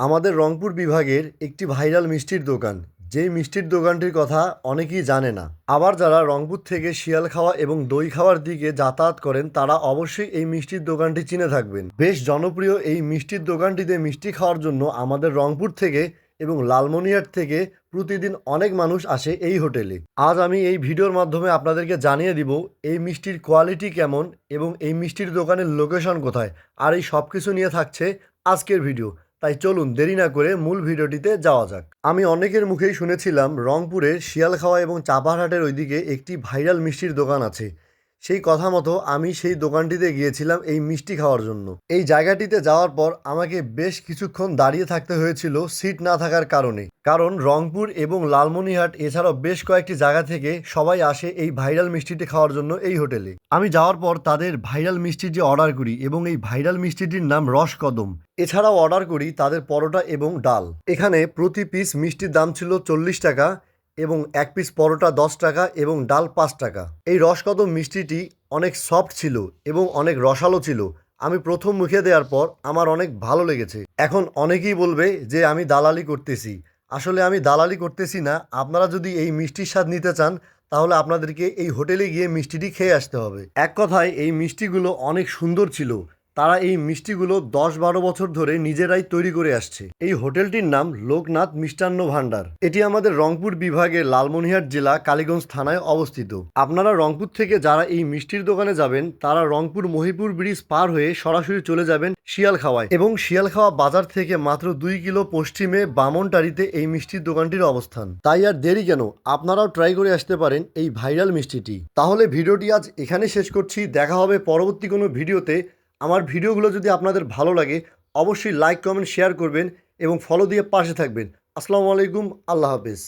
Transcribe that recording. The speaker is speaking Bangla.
আমাদের রংপুর বিভাগের একটি ভাইরাল মিষ্টির দোকান, যেই মিষ্টির দোকানটির কথা অনেকেই জানে না। আবার যারা রংপুর থেকে শিয়ালখাওয়া এবং দই খাওয়ার দিকে যাতায়াত করেন তারা অবশ্যই এই মিষ্টির দোকানটি চিনে থাকবেন। বেশ জনপ্রিয় এই মিষ্টির দোকানটিতে মিষ্টি খাওয়ার জন্য আমাদের রংপুর থেকে এবং লালমনিরহাট থেকে প্রতিদিন অনেক মানুষ আসে এই হোটেলে। আজ আমি এই ভিডিওর মাধ্যমে আপনাদেরকে জানিয়ে দিব এই মিষ্টির কোয়ালিটি কেমন এবং এই মিষ্টির দোকানের লোকেশন কোথায়, আর এই সব কিছু নিয়ে থাকছে আজকের ভিডিও। তাই চলুন দেরি না করে মূল ভিডিওটিতে যাওয়া যাক। আমি অনেকের মুখেই শুনেছিলাম রংপুরের শিয়ালখাওয়া এবং চাপারহাটের ওইদিকে একটি ভাইরাল মিষ্টির দোকান আছে। সেই কথা মতো আমি সেই দোকানটিতে গিয়েছিলাম এই মিষ্টি খাওয়ার জন্য। এই জায়গাটিতে যাওয়ার পর আমাকে বেশ কিছুক্ষণ দাঁড়িয়ে থাকতে হয়েছিল সিট না থাকার কারণে, কারণ রংপুর এবং লালমনিরহাট এছাড়াও বেশ কয়েকটি জায়গা থেকে সবাই আসে এই ভাইরাল মিষ্টিটি খাওয়ার জন্য এই হোটেলে। আমি যাওয়ার পর তাদের ভাইরাল মিষ্টিটি অর্ডার করি এবং এই ভাইরাল মিষ্টিটির নাম রসকদম। এছাড়াও অর্ডার করি তাদের পরোটা এবং ডাল। এখানে প্রতি পিস মিষ্টির দাম ছিল 40 টাকা এবং এক পিস পরোটা 10 টাকা এবং ডাল 5 টাকা। এই রসকদম মিষ্টিটি অনেক সফট ছিল এবং অনেক রসালো ছিল। আমি প্রথম মুখে দেওয়ার পর আমার অনেক ভালো লেগেছে। এখন অনেকেই বলবে যে আমি দালালি করতেছি। আসলে আমি দালালি করতেছি না। আপনারা যদি এই মিষ্টির স্বাদ নিতে চান তাহলে আপনাদেরকে এই হোটেলে গিয়ে মিষ্টিটি খেয়ে আসতে হবে। এক কথায় এই মিষ্টিগুলো অনেক সুন্দর ছিল। তারা এই মিষ্টিগুলো 10-12 বছর ধরে নিজেরাই তৈরি করে আসছে। এই হোটেলটির নাম লোকনাথ মিষ্টান্ন ভাণ্ডার। এটি আমাদের রংপুর বিভাগের লালমনিরহাট জেলা কালীগঞ্জ থানায় অবস্থিত। আপনারা রংপুর থেকে যারা এই মিষ্টির দোকানে যাবেন তারা রংপুর মহিপুর ব্রিজ পার হয়ে সরাসরি চলে যাবেন শিয়ালখাওয়ায়, এবং শিয়ালখাওয়া বাজার থেকে মাত্র 2 কিলো পশ্চিমে বামনটারিতে এই মিষ্টির দোকানটির অবস্থান। তাই আর দেরি কেন, আপনারাও ট্রাই করে আসতে পারেন এই ভাইরাল মিষ্টিটি। তাহলে ভিডিওটি আজ এখানে শেষ করছি। দেখা হবে পরবর্তী কোনো ভিডিওতে। আমার ভিডিওগুলো যদি আপনাদের ভালো লাগে অবশ্যই লাইক, কমেন্ট, শেয়ার করবেন এবং ফলো দিয়ে পাশে থাকবেন। আসসালামু আলাইকুম, আল্লাহ হাফেজ।